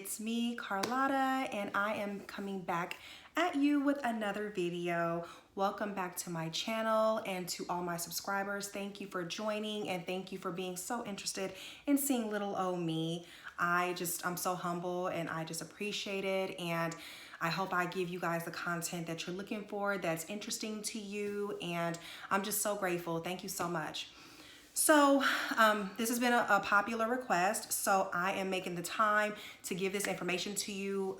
it's me, Carlotta, and I am coming back at you with another video. Welcome back to my channel, and to all my subscribers, thank you for joining and thank you for being so interested in seeing little old me. I'm so humble and I just appreciate it, and I hope I give you guys the content that you're looking for, that's interesting to you, and I'm just so grateful. Thank you so much. So this has been a popular request, so I am making the time to give this information to you.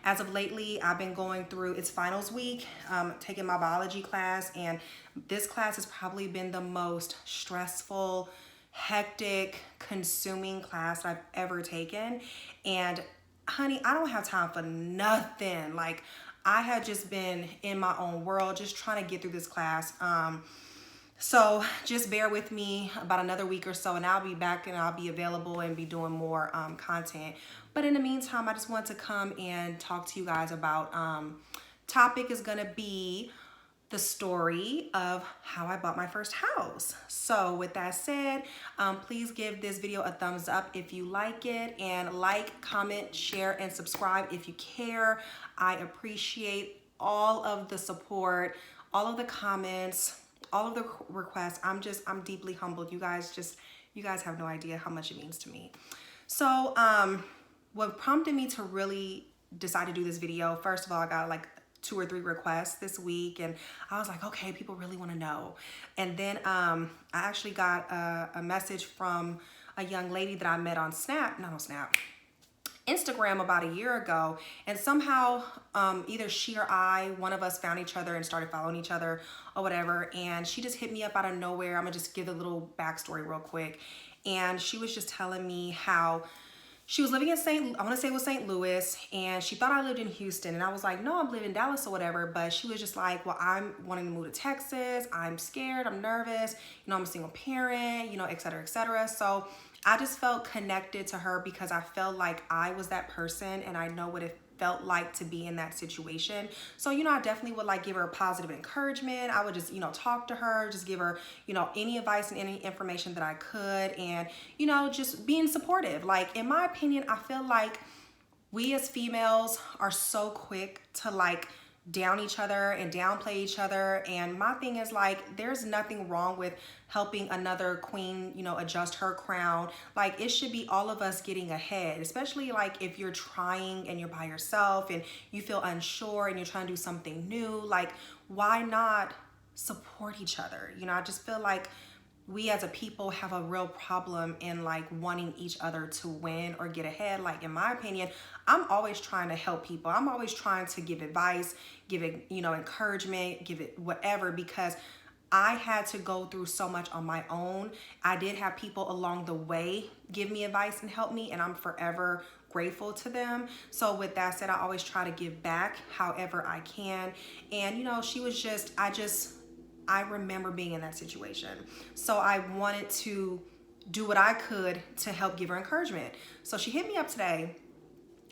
As of lately, I've been going through its finals week, taking my biology class, and this class has probably been the most stressful, hectic, consuming class I've ever taken. And honey, I don't have time for nothing. Like, I had just been in my own world, just trying to get through this class. So just bear with me about another week or so, and I'll be back and I'll be available and be doing more content. But in the meantime, I just want to come and talk to you guys about topic is gonna be the story of how I bought my first house. So with that said, please give this video a thumbs up if you like it, and like, comment, share, and subscribe if you care. I appreciate all of the support, all of the comments, all of the requests. I'm deeply humbled. You guys have no idea how much it means to me. So what prompted me to really decide to do this video, first of all, I got like 2 or 3 requests this week, and I was like, okay, people really want to know. And then I actually got a message from a young lady that I met on Instagram about a year ago, and somehow either she or one of us found each other and started following each other or whatever, and she just hit me up out of nowhere. I'm gonna just give a little backstory real quick. And she was just telling me how she was living in St. Louis, and she thought I lived in Houston, and I was like, no, I live in Dallas or whatever. But she was just like, well, I'm wanting to move to Texas. I'm scared, I'm nervous, I'm a single parent, et cetera, et cetera. So I just felt connected to her because I felt like I was that person, and I know what it felt like to be in that situation. So, I definitely would like give her positive encouragement. I would just, talk to her, just give her, any advice and any information that I could, and, just being supportive. Like, in my opinion, I feel like we as females are so quick to like down each other and downplay each other. And my thing is like, there's nothing wrong with helping another queen, adjust her crown. Like, it should be all of us getting ahead, especially like if you're trying and you're by yourself and you feel unsure and you're trying to do something new. Like, why not support each other? I just feel like we as a people have a real problem in like wanting each other to win or get ahead. Like, in my opinion, I'm always trying to help people. I'm always trying to give advice, give it, encouragement, give it whatever, because I had to go through so much on my own. I did have people along the way give me advice and help me, and I'm forever grateful to them. So with that said, I always try to give back however I can. And she was just, I remember being in that situation. So I wanted to do what I could to help give her encouragement. So she hit me up today,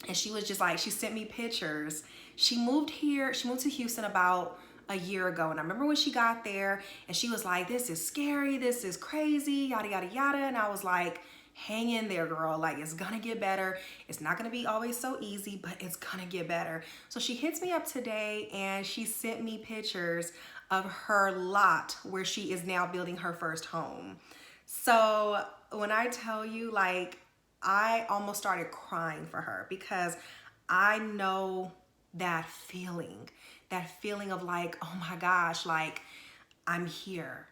and she was just like, she sent me pictures. She moved to Houston about a year ago. And I remember when she got there, and she was like, this is scary, this is crazy, yada, yada, yada. And I was like, hang in there, girl. Like, it's gonna get better. It's not gonna be always so easy, but it's gonna get better. So she hits me up today, and she sent me pictures of her lot where she is now building her first home. So when I tell you, like, I almost started crying for her, because I know that feeling of like, oh my gosh, like, I'm here,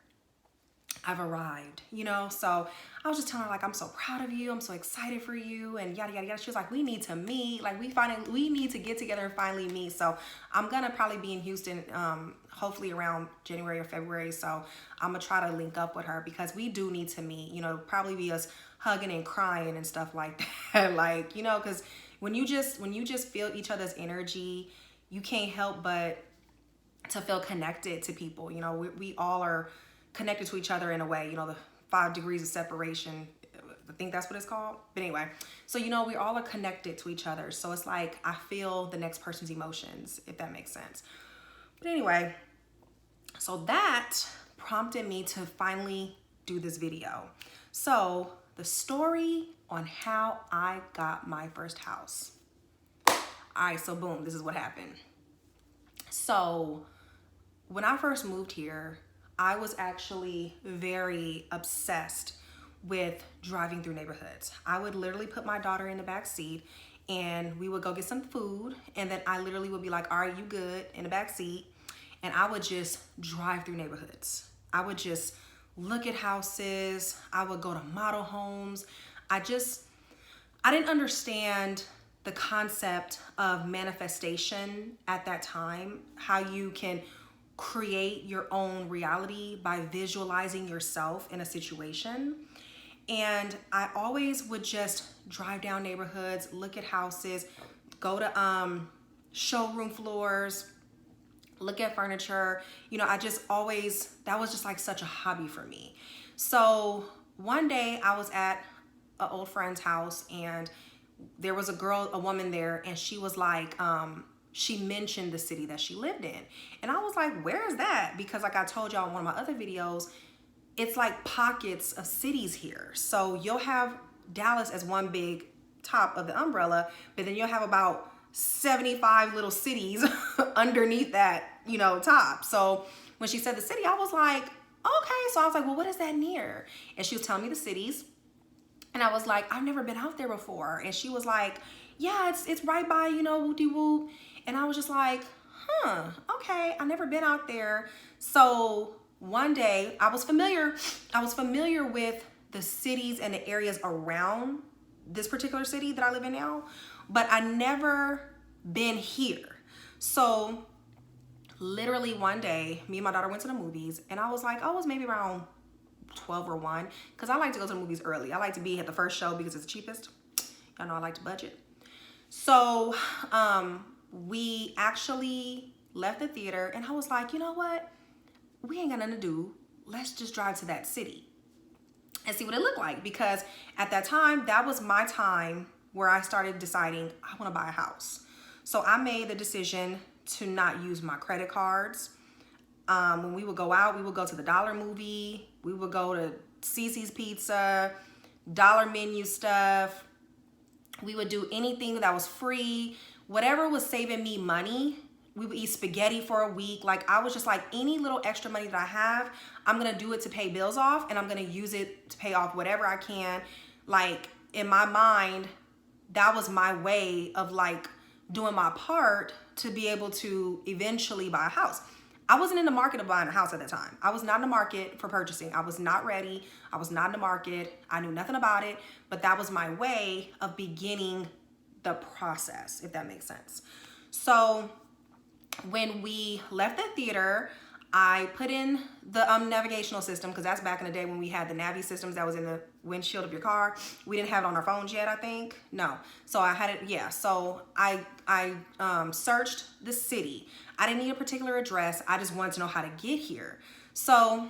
I've arrived, So I was just telling her, like, I'm so proud of you, I'm so excited for you, and yada, yada, yada. She was like, we need to meet, like, we need to get together and finally meet. So I'm gonna probably be in Houston, hopefully around January or February. So I'm gonna try to link up with her, because we do need to meet, probably be us hugging and crying and stuff like that. Like, because when you just feel each other's energy, you can't help but to feel connected to people. We all are connected to each other in a way, the 5 degrees of separation. I think that's what it's called. But anyway, so we all are connected to each other. So it's like, I feel the next person's emotions, if that makes sense. But anyway, so that prompted me to finally do this video. So the story on how I got my first house. All right, so boom, this is what happened. So when I first moved here, I was actually very obsessed with driving through neighborhoods. I would literally put my daughter in the back seat and we would go get some food. And then I literally would be like, all right, you good, in the back seat. And I would just drive through neighborhoods. I would just look at houses. I would go to model homes. I didn't understand the concept of manifestation at that time, how you can create your own reality by visualizing yourself in a situation. And I always would just drive down neighborhoods, look at houses, go to showroom floors, look at furniture. You know, I just always, that was just like such a hobby for me. So one day I was at an old friend's house and there was a woman there, and she was like, she mentioned the city that she lived in. And I was like, where is that? Because like I told y'all in one of my other videos, it's like pockets of cities here. So you'll have Dallas as one big top of the umbrella, but then you'll have about 75 little cities underneath that, you know, top. So when she said the city, I was like, okay. So I was like, well, what is that near? And she was telling me the cities. And I was like, I've never been out there before. And she was like, yeah, it's right by, you know, whoop-de-whoop. And I was just like, okay, I've never been out there. So one day I was familiar with the cities and the areas around this particular city that I live in now, but I never been here. So literally one day, me and my daughter went to the movies, and I was like, oh, it was maybe around 12 or 1, because I like to go to the movies early. I like to be at the first show because it's the cheapest. Y'all know I like to budget. So we actually left the theater, and I was like, you know what? We ain't got nothing to do. Let's just drive to that city and see what it looked like. Because at that time, that was my time where I started deciding I want to buy a house. So I made the decision to not use my credit cards. When we would go out, we would go to the Dollar Movie. We would go to Cece's Pizza, Dollar Menu stuff. We would do anything that was free. Whatever was saving me money, we would eat spaghetti for a week. Like, I was just like, any little extra money that I have, I'm going to do it to pay bills off, and I'm going to use it to pay off whatever I can. Like, in my mind, that was my way of like doing my part to be able to eventually buy a house. I wasn't in the market of buying a house at that time. I was not in the market for purchasing. I was not ready. I was not in the market. I knew nothing about it, but that was my way of beginning the process, if that makes sense. So when we left the theater, I put in the navigational system, because that's back in the day when we had the Navi systems that was in the windshield of your car. We didn't have it on our phones yet, I think. No. So I had it, yeah. So I searched the city. I didn't need a particular address. I just wanted to know how to get here. So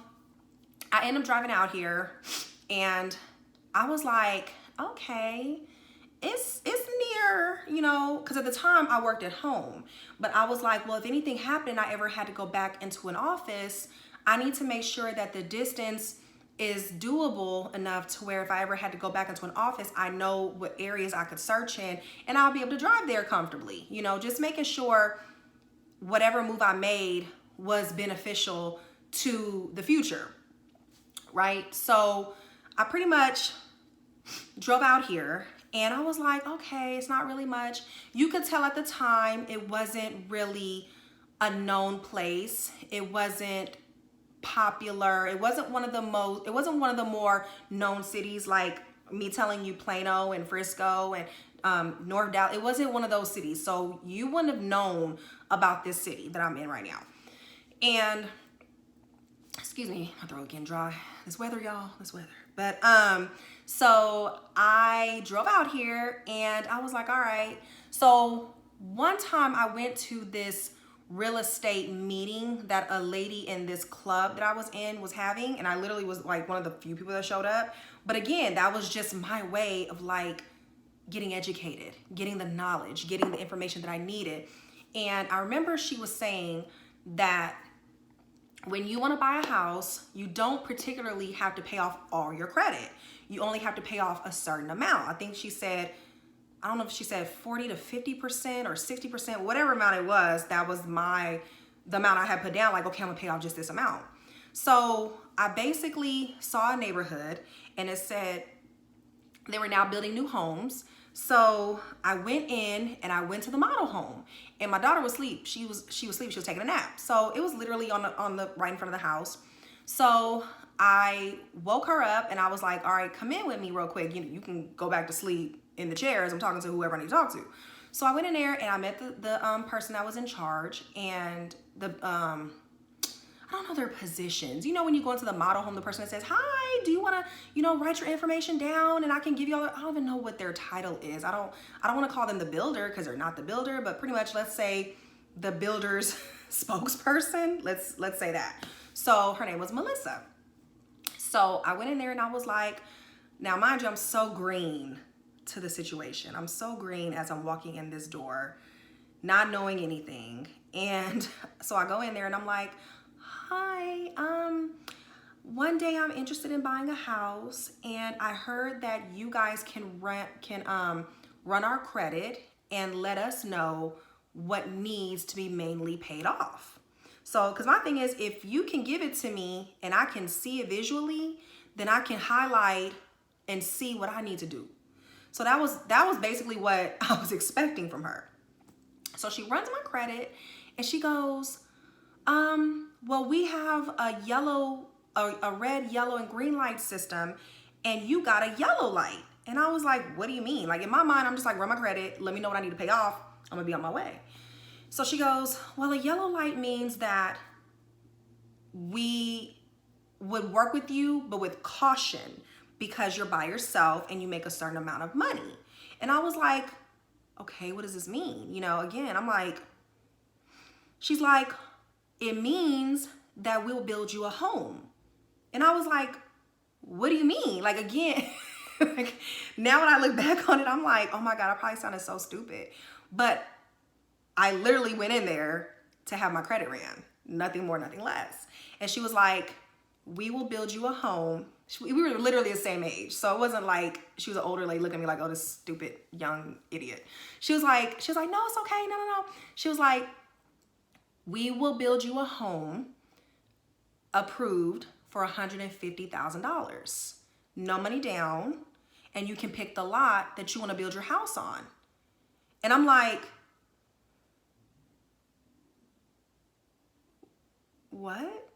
I ended up driving out here, and I was like, okay, it's near, you know, because at the time I worked at home. But I was like, well, if anything happened and I ever had to go back into an office, I need to make sure that the distance is doable enough to where if I ever had to go back into an office, I know what areas I could search in, and I'll be able to drive there comfortably. You know, just making sure whatever move I made was beneficial to the future, right? So I pretty much drove out here, and I was like, okay, it's not really much. You could tell at the time it wasn't really a known place. It wasn't popular. It wasn't one of the more known cities, like me telling you Plano and Frisco and North Dallas. It wasn't one of those cities. So you wouldn't have known about this city that I'm in right now. And excuse me, my throat getting dry. This weather, y'all, this weather. But so I drove out here, and I was like, all right. So one time I went to this real estate meeting that a lady in this club that I was in was having, and I literally was like one of the few people that showed up. But again, that was just my way of like getting educated, getting the knowledge, getting the information that I needed. And I remember she was saying that when you want to buy a house, you don't particularly have to pay off all your credit. You only have to pay off a certain amount. I think she said, I don't know if she said 40 to 50% or 60%, whatever amount it was, that was the amount I had put down, like, okay, I'm gonna pay off just this amount. So I basically saw a neighborhood and it said they were now building new homes. So I went in and I went to the model home, and my daughter was asleep. She was asleep. She was taking a nap. So it was literally on the right in front of the house. So I woke her up and I was like, all right, come in with me real quick. You can go back to sleep in the chairs. I'm talking to whoever I need to talk to. So I went in there and I met the person that was in charge, and I don't know their positions. You know, when you go into the model home, the person that says, hi, do you want to, write your information down and I can give you all, I don't even know what their title is. I don't want to call them the builder because they're not the builder, but pretty much let's say the builder's spokesperson. Let's say that. So her name was Melissa. So I went in there and I was like, now mind you, I'm so green to the situation. I'm so green as I'm walking in this door, not knowing anything. And so I go in there and I'm like, hi, one day I'm interested in buying a house, and I heard that you guys can run our credit and let us know what needs to be mainly paid off. So, because my thing is, if you can give it to me and I can see it visually, then I can highlight and see what I need to do. So that was basically what I was expecting from her. So she runs my credit and she goes, well, we have a red, yellow, and green light system, and you got a yellow light. And I was like, what do you mean? Like, in my mind, I'm just like, run my credit, let me know what I need to pay off, I'm gonna be on my way. So she goes, well, a yellow light means that we would work with you, but with caution, because you're by yourself and you make a certain amount of money. And I was like, okay, what does this mean? Again, I'm like, she's like, it means that we'll build you a home. And I was like, what do you mean? Like, again, like, now when I look back on it, I'm like, oh my God, I probably sounded so stupid. But I literally went in there to have my credit ran. Nothing more, nothing less. And she was like, we will build you a home. We were literally the same age. So it wasn't like she was an older lady looking at me like, oh, this stupid young idiot. She was like, no, it's okay. No. She was like, we will build you a home approved for $150,000. No money down. And you can pick the lot that you want to build your house on. And I'm like, what?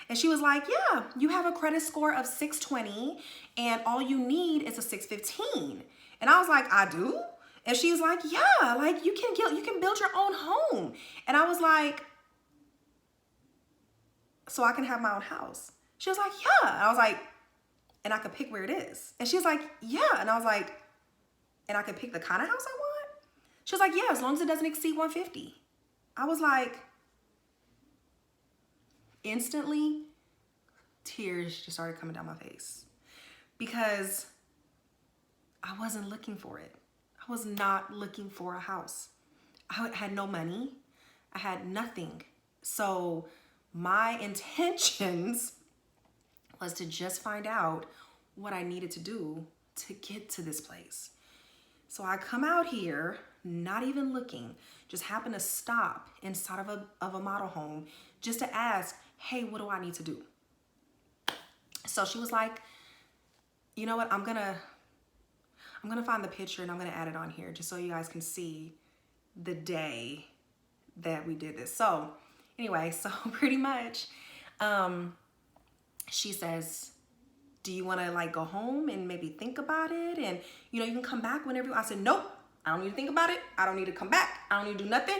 And she was like, yeah, you have a credit score of 620 and all you need is a 615. And I was like, I do? And she was like, yeah, like you can build your own home. And I was like, so I can have my own house? She was like, yeah. And I was like, and I could pick where it is. And she was like, yeah. And I was like, and I could pick the kind of house I want? She was like, yeah, as long as it doesn't exceed 150. I was like, instantly, tears just started coming down my face because I wasn't looking for it. I was not looking for a house. I had no money. I had nothing. So my intentions was to just find out what I needed to do to get to this place. So I come out here, not even looking, just happen to stop inside of a model home just to ask, hey, what do I need to do? So she was like, you know what, I'm gonna find the picture and I'm gonna add it on here just so you guys can see the day that we did this. So anyway, so pretty much, she says, do you wanna like go home and maybe think about it? And you can come back whenever I said, nope, I don't need to think about it. I don't need to come back. I don't need to do nothing.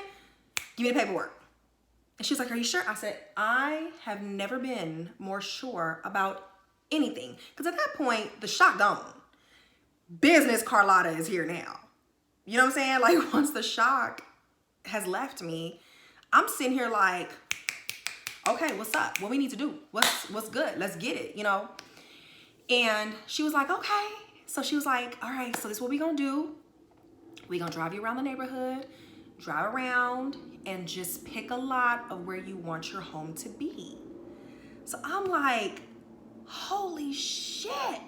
Give me the paperwork. And she was like, are you sure? I said, I have never been more sure about anything. Because at that point, the shock gone. Business Carlotta is here now. You know what I'm saying? Like, once the shock has left me, I'm sitting here like, okay, what's up? What we need to do? What's good? Let's get it, And she was like, okay. So she was like, all right, so this is what we're going to do. We're going to drive you around the neighborhood, drive around, and just pick a lot of where you want your home to be. So I'm like, holy shit,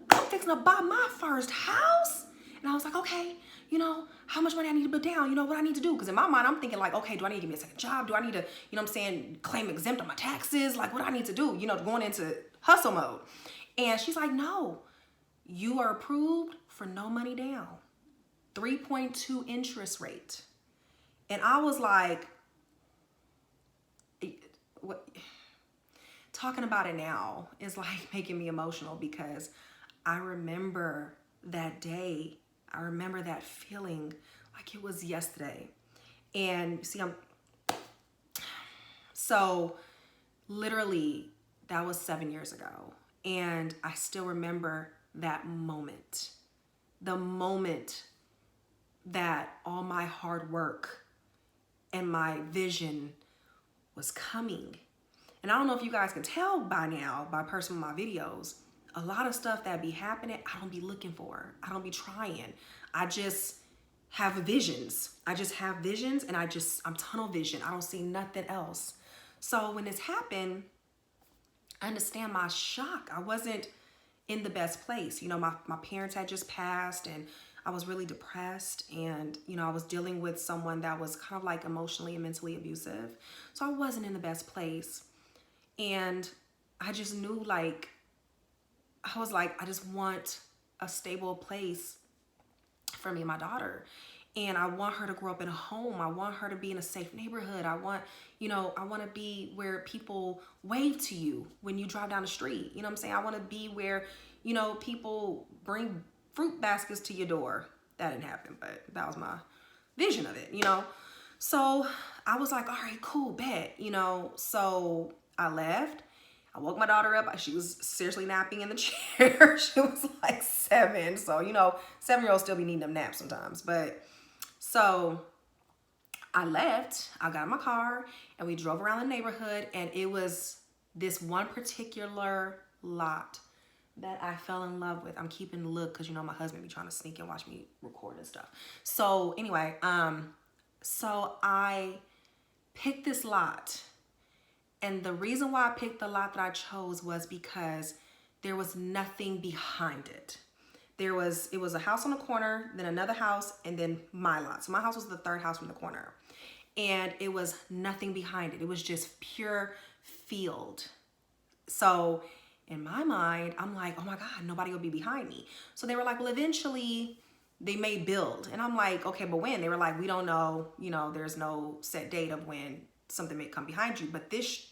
I'm fixing to buy my first house. And I was like, okay, you know, how much money I need to put down, you know, what I need to do. Because in my mind, I'm thinking like, okay, do I need to give me a second job? Do I need to, you know what I'm saying, claim exempt on my taxes? Like, what do I need to do? You know, going into hustle mode. And she's like, no, you are approved for no money down. 3.2 interest rate. And I was like, what? Talking about it now is like making me emotional because I remember that day. I remember that feeling like it was yesterday. And you see, so literally that was 7 years ago. And I still remember that moment, the moment that all my hard work and my vision was coming. And I don't know if you guys can tell by now, by person my videos, a lot of stuff that be happening, I don't be looking for. I don't be trying. I just have visions. I just have visions and I'm tunnel vision. I don't see nothing else. So when this happened, I understand my shock. I wasn't in the best place. You know, my parents had just passed and I was really depressed and, you know, I was dealing with someone that was kind of like emotionally and mentally abusive. So I wasn't in the best place. And I just knew like, I was like, I just want a stable place for me and my daughter. And I want her to grow up in a home. I want her to be in a safe neighborhood. I want, you know, I want to be where people wave to you when you drive down the street. You know what I'm saying? I want to be where, you know, people bring fruit baskets to your door. That didn't happen, but that was my vision of it, you know? So I was like, all right, cool, bet, you know? So I left. I woke my daughter up. She was seriously napping in the chair. She was like 7. So, you know, 7-year-olds still be needing them naps sometimes. But so I left. I got in my car and we drove around the neighborhood. And it was this one particular lot that I fell in love with. I'm keeping the look because, you know, my husband be trying to sneak and watch me record and stuff. So anyway, so I picked this lot. And the reason why I picked the lot that I chose was because there was nothing behind it. It was a house on the corner, then another house, and then my lot. So my house was the third house from the corner. And it was nothing behind it. It was just pure field. So in my mind, I'm like, oh my God, nobody will be behind me. So they were like, well, eventually they may build. And I'm like, okay, but when? They were like, we don't know, you know, there's no set date of when something may come behind you. But this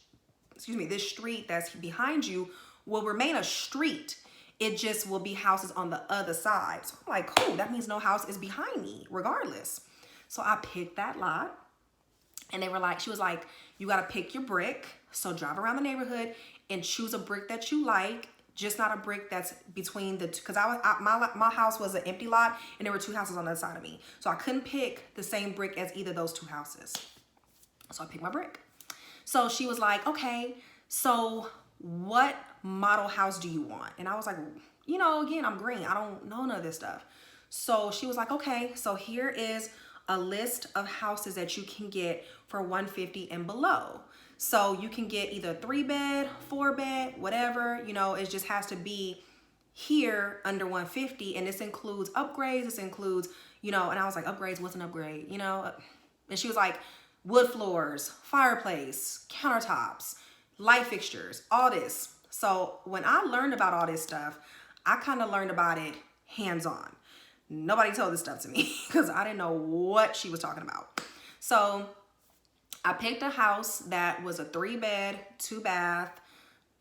street that's behind you will remain a street. It just will be houses on the other side. So I'm like, cool, that means no house is behind me regardless. So I picked that lot. And they were like, she was like, you got to pick your brick. So drive around the neighborhood and choose a brick that you like. Just not a brick that's between the two. Because my house was an empty lot and there were 2 houses on the other side of me. So I couldn't pick the same brick as either of those 2 houses. So I picked my brick. So she was like, okay, so what model house do you want? And I was like, you know, again, I'm green. I don't know none of this stuff. So she was like, okay, so here is a list of houses that you can get for $150 and below. So you can get either 3-bed, 4-bed, whatever, you know, it just has to be here under $150. And this includes upgrades. This includes, you know, and I was like, upgrades, what's an upgrade, you know? And she was like, wood floors, fireplace, countertops, light fixtures, all this. So when I learned about all this stuff, I kind of learned about it hands-on. Nobody told this stuff to me because I didn't know what she was talking about. So I picked a house that was a 3-bed, 2-bath,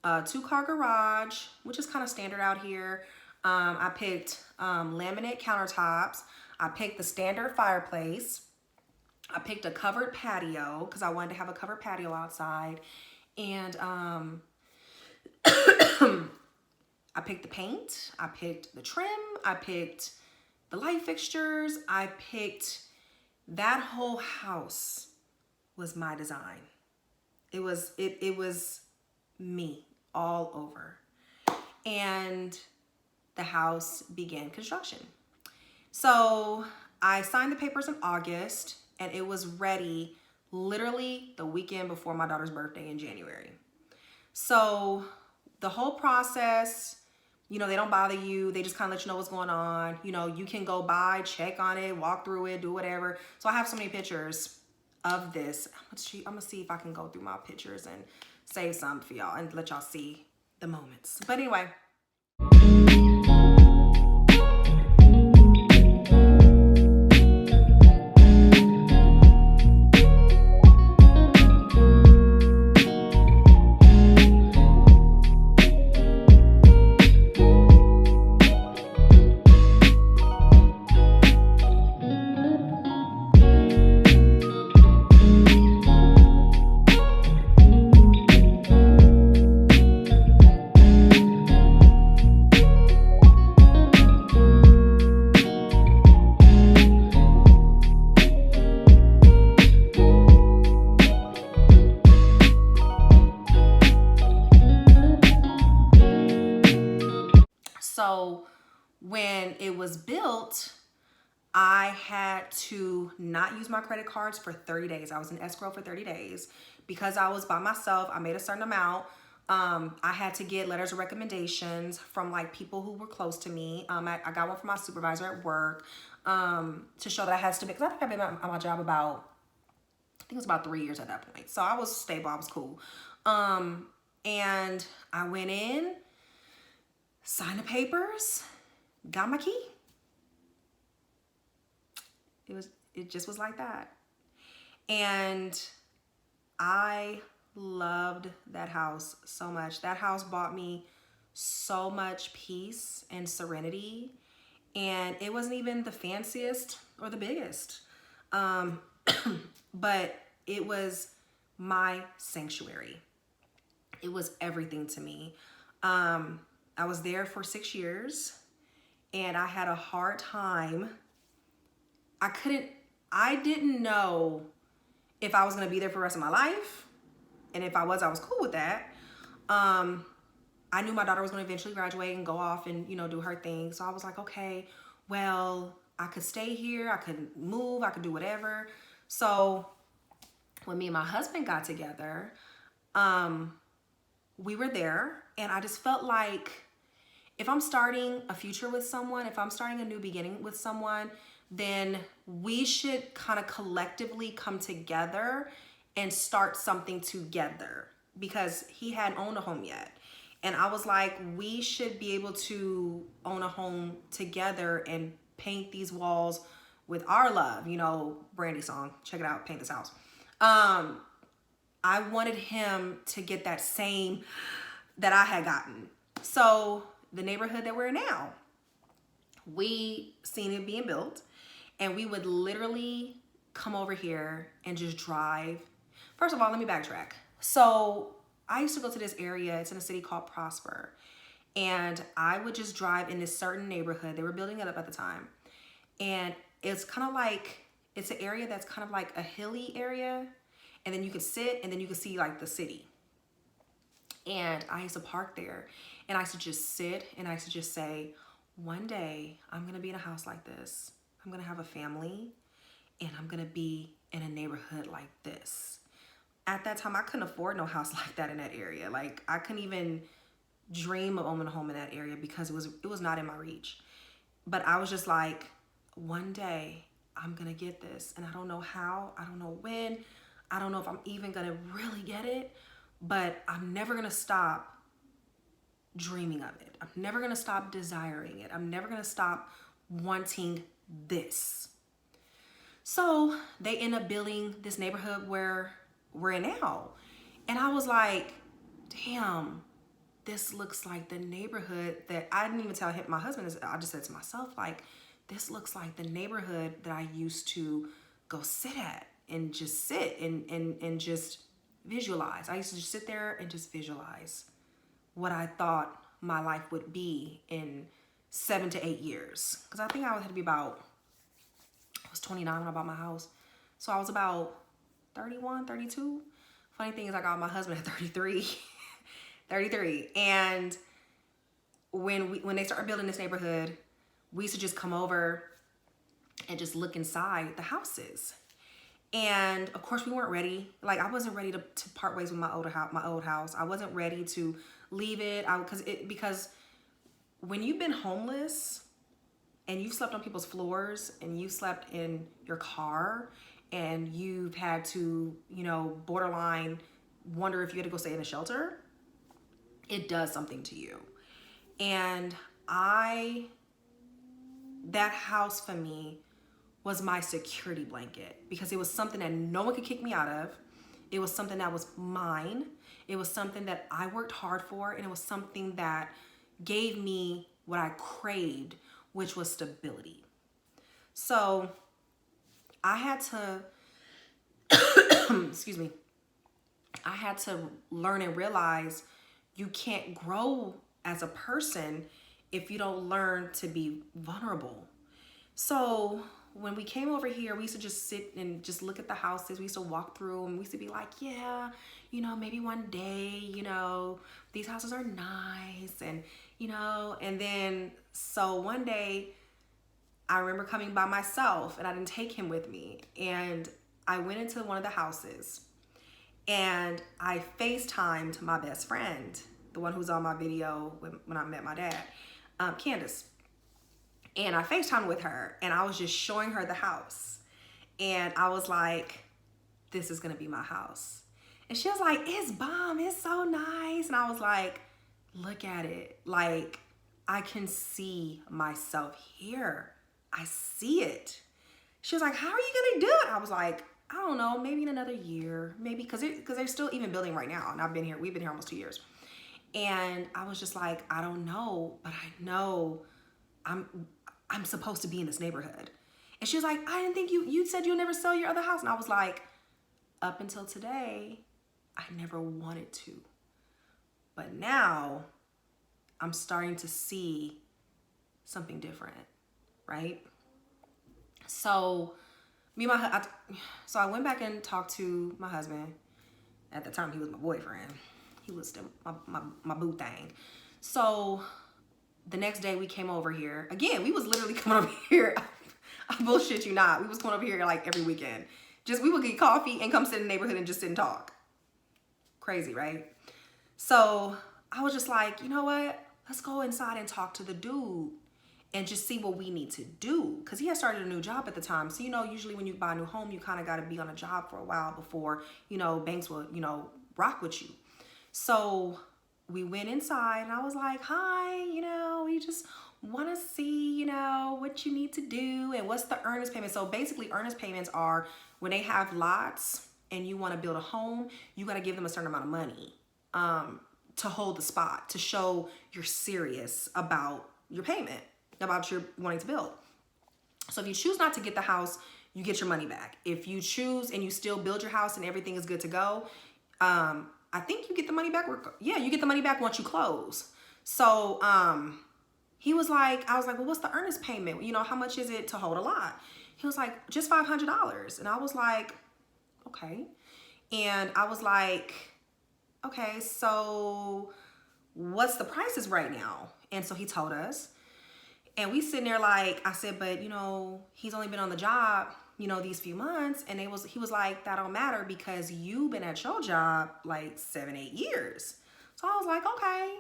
2-car garage, which is kind of standard out here. I picked laminate countertops. I picked the standard fireplace. I picked a covered patio because I wanted to have a covered patio outside. And I picked the paint. I picked the trim. I picked the light fixtures. I picked that whole house was my design. It was me all over. And the house began construction. So I signed the papers in August and it was ready literally the weekend before my daughter's birthday in January. So the whole process, you know, they don't bother you. They just kind of let you know what's going on. You know, you can go by, check on it, walk through it, do whatever. So I have so many pictures of this. I'm gonna see if I can go through my pictures and save some for y'all and let y'all see the moments. But anyway. So when it was built, I had to not use my credit cards for 30 days. I was in escrow for 30 days because I was by myself. I made a certain amount. I had to get letters of recommendations from like people who were close to me. I got one from my supervisor at work to show that I had stability. Because I think I've been on my job about, I think it was about 3 years at that point. So I was stable. I was cool. And I went in, signed the papers, got my key. It just was like that. And I loved that house so much. That house brought me so much peace and serenity. And it wasn't even the fanciest or the biggest. But it was my sanctuary. It was everything to me. I was there for 6 years and I had a hard time. I didn't know if I was going to be there for the rest of my life. And if I was cool with that. I knew my daughter was going to eventually graduate and go off and, you know, do her thing. So I was like, okay, well, I could stay here. I could move. I could do whatever. So when me and my husband got together, we were there. And I just felt like if I'm starting a future with someone, if I'm starting a new beginning with someone, then we should kind of collectively come together and start something together, because he hadn't owned a home yet. And I was like, we should be able to own a home together and paint these walls with our love. You know, Brandy song, check it out, Paint This House. I wanted him to get that same that I had gotten. So the neighborhood that we're in now, we seen it being built, and we would literally come over here and just drive. First of all, let me backtrack. So I used to go to this area. It's in a city called Prosper. And I would just drive in this certain neighborhood. They were building it up at the time. And it's kind of like, it's an area that's kind of like a hilly area. And then you could sit and then you could see like the city. And I used to park there. And I used to just sit and I used to just say, one day I'm going to be in a house like this. I'm going to have a family and I'm going to be in a neighborhood like this. At that time, I couldn't afford no house like that in that area. Like, I couldn't even dream of owning a home in that area because it was not in my reach. But I was just like, one day I'm going to get this. And I don't know how, I don't know when, I don't know if I'm even going to really get it, but I'm never going to stop dreaming of it. I'm never going to stop desiring it. I'm never going to stop wanting this. So they end up building this neighborhood where we're in now. And I was like, damn, this looks like the neighborhood that I didn't even tell my husband. I just said to myself, like, this looks like the neighborhood that I used to go sit at and just sit and just visualize. I used to just sit there and just visualize what I thought my life would be in 7 to 8 years. Because I think I had to be about, I was 29 when I bought my house. So I was about 31, 32. Funny thing is I got my husband at 33. 33. And when they started building this neighborhood, we used to just come over and just look inside the houses. And of course we weren't ready. Like I wasn't ready to part ways with my old house. I wasn't ready to leave it. Because when you've been homeless and you've slept on people's floors and you slept in your car and you've had to, borderline wonder if you had to go stay in a shelter, it does something to you. And that house for me was my security blanket, because it was something that no one could kick me out of. It was something that was mine. It was something that I worked hard for, and it was something that gave me what I craved, which was stability. So I had to, excuse me, I had to learn and realize you can't grow as a person if you don't learn to be vulnerable. So when we came over here, we used to just sit and just look at the houses. We used to walk through and we used to be like, yeah, maybe one day, these houses are nice. And, and then so one day I remember coming by myself and I didn't take him with me. And I went into one of the houses and I FaceTimed my best friend, the one who's on my video when I met my dad, Candace. And I FaceTimed with her and I was just showing her the house. And I was like, this is gonna be my house. And she was like, it's bomb, it's so nice. And I was like, look at it. Like, I can see myself here. I see it. She was like, how are you gonna do it? I was like, I don't know, maybe in another year, maybe, because they're still even building right now. And we've been here almost 2 years. And I was just like, I don't know, but I know I'm supposed to be in this neighborhood. And she was like, I didn't think you said you'll never sell your other house. And I was like, up until today, I never wanted to. But now I'm starting to see something different, right? So I went back and talked to my husband. At the time, he was my boyfriend. He was still my boo thing. So the next day we came over here. Again, we was literally coming over here. I bullshit you not. We was coming over here like every weekend. We would get coffee and come sit in the neighborhood and just sit and talk. Crazy, right? So I was just like, you know what? Let's go inside and talk to the dude and just see what we need to do. Because he had started a new job at the time. So, usually when you buy a new home, you kind of got to be on a job for a while before, banks will, rock with you. So we went inside and I was like, hi, we just want to see, what you need to do and what's the earnest payment. So basically earnest payments are when they have lots and you want to build a home, you got to give them a certain amount of money to hold the spot, to show you're serious about your payment, about your wanting to build. So if you choose not to get the house, you get your money back. If you choose and you still build your house and everything is good to go, I think you get the money back. Yeah, you get the money back once you close. So he was like, I was like, well, what's the earnest payment? How much is it to hold a lot? He was like, just $500. And I was like, okay. And I was like, okay, so what's the prices right now? And so he told us. And we sitting there like, I said, but he's only been on the job, these few months. And he was like, that don't matter because you've been at your job like 7-8 years. So I was like, okay.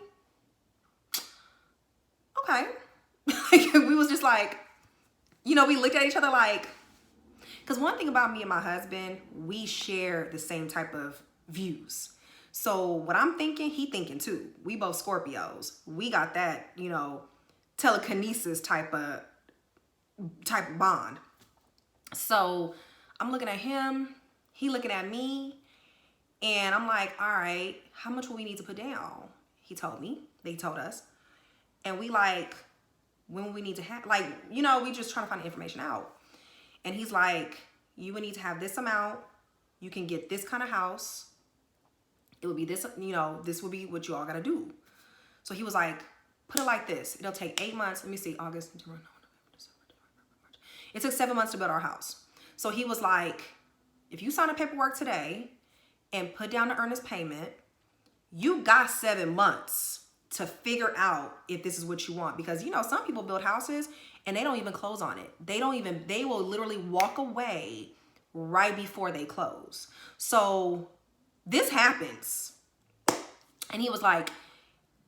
We was just like, we looked at each other like, because one thing about me and my husband, we share the same type of views. So what I'm thinking, he thinking too. We both Scorpios. We got that, telekinesis type of bond. So I'm looking at him, he looking at me, and I'm like, all right, how much will we need to put down? He told me, they told us. And we like, when will we need to have, like, we just trying to find the information out. And he's like, you would need to have this amount. You can get this kind of house. It would be this, this would be what you all got to do. So he was like, put it like this. It'll take 8 months. Let me see, August, September, November, December, March. It took 7 months to build our house. So he was like, if you sign the paperwork today and put down the earnest payment, you got 7 months to figure out if this is what you want. Because, some people build houses and they don't even close on it. They will literally walk away right before they close. So this happens. And he was like,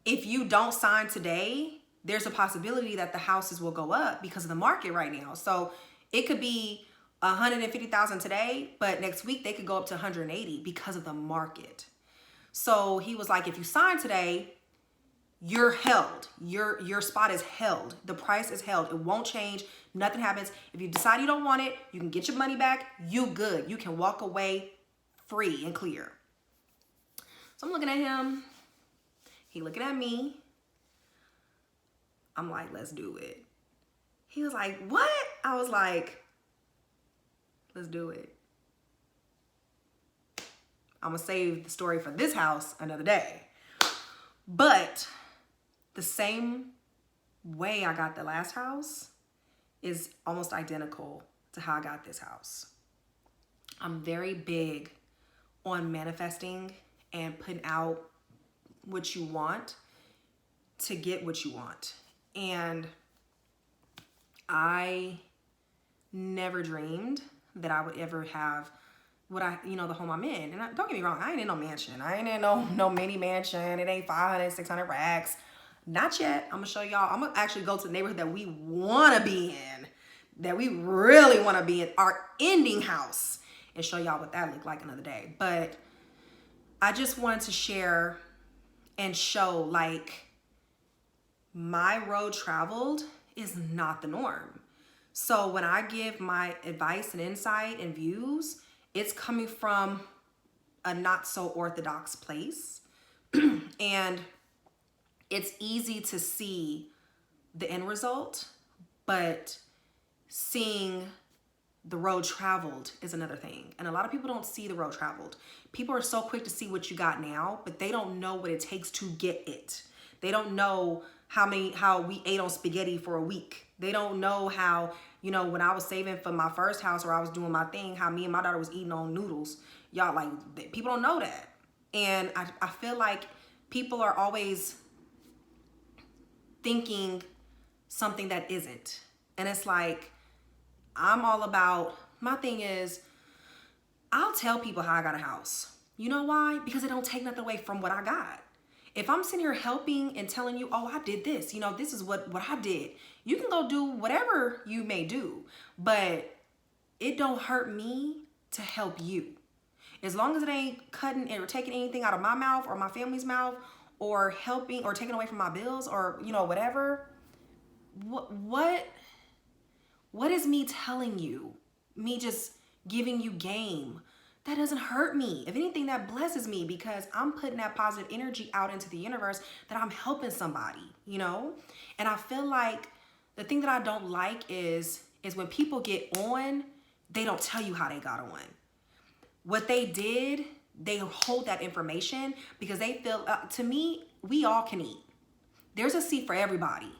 if you don't sign today, there's a possibility that the houses will go up because of the market right now. So it could be 150,000 today, but next week they could go up to 180 because of the market. So he was like, if you sign today, you're held. Your spot is held. The price is held. It won't change. Nothing happens. If you decide you don't want it, you can get your money back. You good. You can walk away free and clear. So I'm looking at him. He looking at me. I'm like, let's do it. He was like, what? I was like, let's do it. I'm going to save the story for this house another day. But the same way I got the last house is almost identical to how I got this house. I'm very big on manifesting and putting out what you want to get what you want. And I never dreamed that I would ever have what the home I'm in. And don't get me wrong, I ain't in no mansion. I ain't in no mini mansion. It ain't 500, 600 racks. Not yet. I'm gonna show y'all. I'm gonna actually go to the neighborhood that we wanna be in, that we really wanna be in, our ending house, and show y'all what that looked like another day. But I just wanted to share and show, like, my road traveled is not the norm. So when I give my advice and insight and views, it's coming from a not so orthodox place. And it's easy to see the end result, but seeing the road traveled is another thing. And a lot of people don't see the road traveled. People are so quick to see what you got now, but they don't know what it takes to get it. They don't know how we ate on spaghetti for a week. They don't know how, when I was saving for my first house or I was doing my thing, how me and my daughter was eating on noodles. Y'all, like, people don't know that. And I feel like people are always thinking something that isn't. And it's like, I'm all about, my thing is, I'll tell people how I got a house. You know why? Because it don't take nothing away from what I got. If I'm sitting here helping and telling you, oh, I did this, this is what I did. You can go do whatever you may do, but it don't hurt me to help you. As long as it ain't cutting or taking anything out of my mouth or my family's mouth or helping or taking away from my bills or, whatever. What is me telling you? Me just giving you game? That doesn't hurt me. If anything, that blesses me because I'm putting that positive energy out into the universe that I'm helping somebody, And I feel like the thing that I don't like is when people get on, they don't tell you how they got on. What they did, they hold that information because they feel, to me, we all can eat. There's a seat for everybody.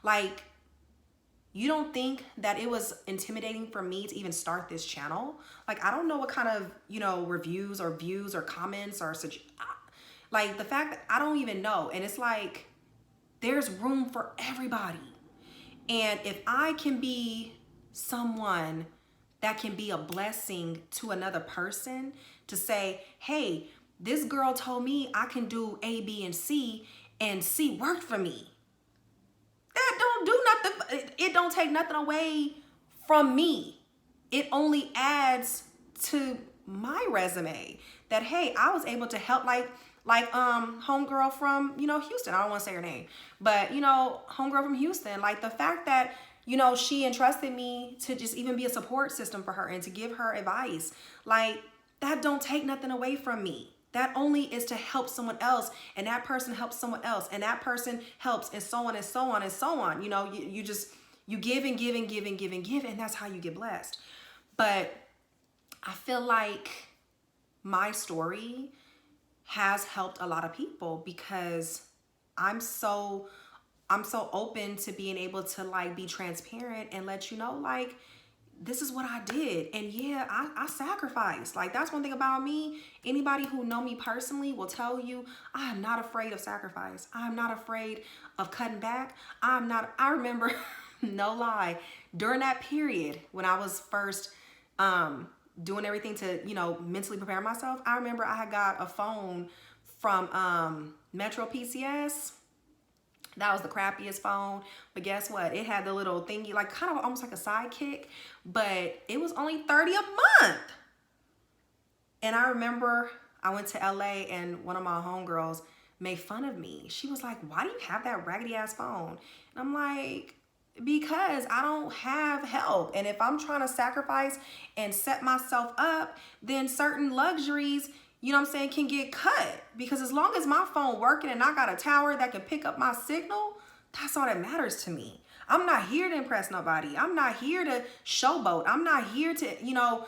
Like, you don't think that it was intimidating for me to even start this channel? Like, I don't know what kind of, reviews or views or comments or such. Like, the fact that I don't even know. And it's like, there's room for everybody. And if I can be someone that can be a blessing to another person to say, hey, this girl told me I can do A, B, and C worked for me. That don't do nothing. It don't take nothing away from me. It only adds to my resume that, hey, I was able to help, like homegirl from, Houston. I don't want to say her name, but, homegirl from Houston. Like, the fact that, she entrusted me to just even be a support system for her and to give her advice. Like, that don't take nothing away from me. That only is to help someone else, and that person helps someone else, and that person helps, and so on and so on and so on. You give and give and give and give and give, and that's how you get blessed. But I feel like my story has helped a lot of people because I'm so open to being able to, like, be transparent and let you know, like, this is what I did. And yeah, I sacrificed. Like, that's one thing about me. Anybody who know me personally will tell you, I am not afraid of sacrifice. I'm not afraid of cutting back. I remember, no lie, during that period when I was first doing everything to, you know, mentally prepare myself. I remember I had got a phone from Metro PCS. That was the crappiest phone, but guess what? It had the little thingy, like kind of almost like a sidekick, but it was only $30 a month. And I remember I went to LA and one of my homegirls made fun of me. She was like, why do you have that raggedy ass phone? And I'm like, because I don't have help. And if I'm trying to sacrifice and set myself up, then certain luxuries, you know what I'm saying, can get cut. Because as long as my phone working and I got a tower that can pick up my signal, that's all that matters to me. I'm not here to impress nobody. I'm not here to showboat. I'm not here to, you know,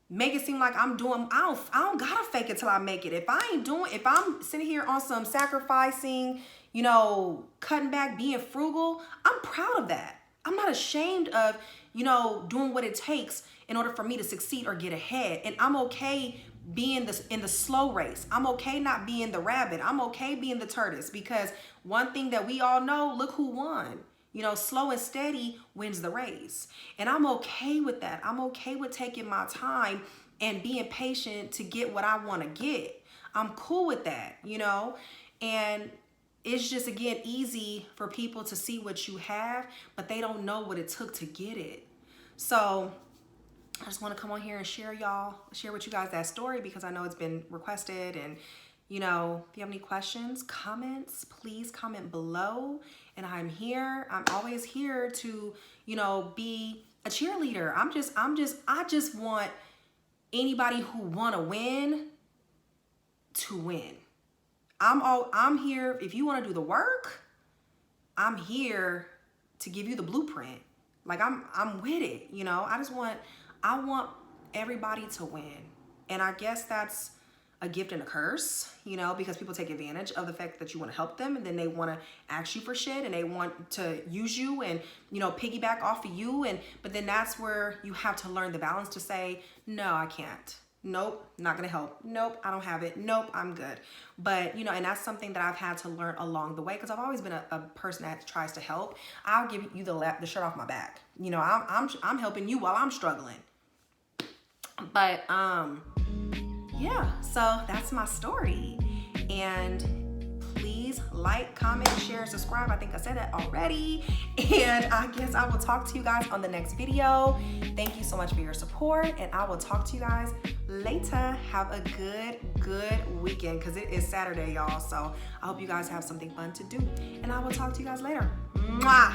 make it seem like I'm doing, I don't gotta fake it till I make it. If I'm sitting here on some sacrificing, you know, cutting back, being frugal, I'm proud of that. I'm not ashamed of, you know, doing what it takes in order for me to succeed or get ahead. And I'm okay being in the slow race. I'm okay not being the rabbit. I'm okay being the tortoise, because one thing that we all know, look who won. You know, slow and steady wins the race. And I'm okay with that. I'm okay with taking my time and being patient to get what I want to get. I'm cool with that, you know? And it's just, again, easy for people to see what you have, but they don't know what it took to get it. So I just want to come on here and share with you guys that story, because I know it's been requested. And, you know, if you have any questions, comments, please comment below. And I'm here. I'm always here to, you know, be a cheerleader. I just want anybody who want to win to win. I'm here. If you want to do the work, I'm here to give you the blueprint. Like I'm with it, you know. I want everybody to win. And I guess that's a gift and a curse, you know, because people take advantage of the fact that you want to help them, and then they want to ask you for shit, and they want to use you and, you know, piggyback off of you. But then that's where you have to learn the balance to say, no, I can't. Nope, not gonna help. Nope, I don't have it. Nope, I'm good. But, you know, and that's something that I've had to learn along the way, because I've always been a person that tries to help. I'll give you the shirt off my back. You know, I'm helping you while I'm struggling. But yeah, so that's my story. And please like, comment, share, subscribe. I think I said that already. And I guess I will talk to you guys on the next video. Thank you so much for your support, and I will talk to you guys later. Have a good weekend, because it is Saturday, y'all. So I hope you guys have something fun to do, and I will talk to you guys later. Mwah!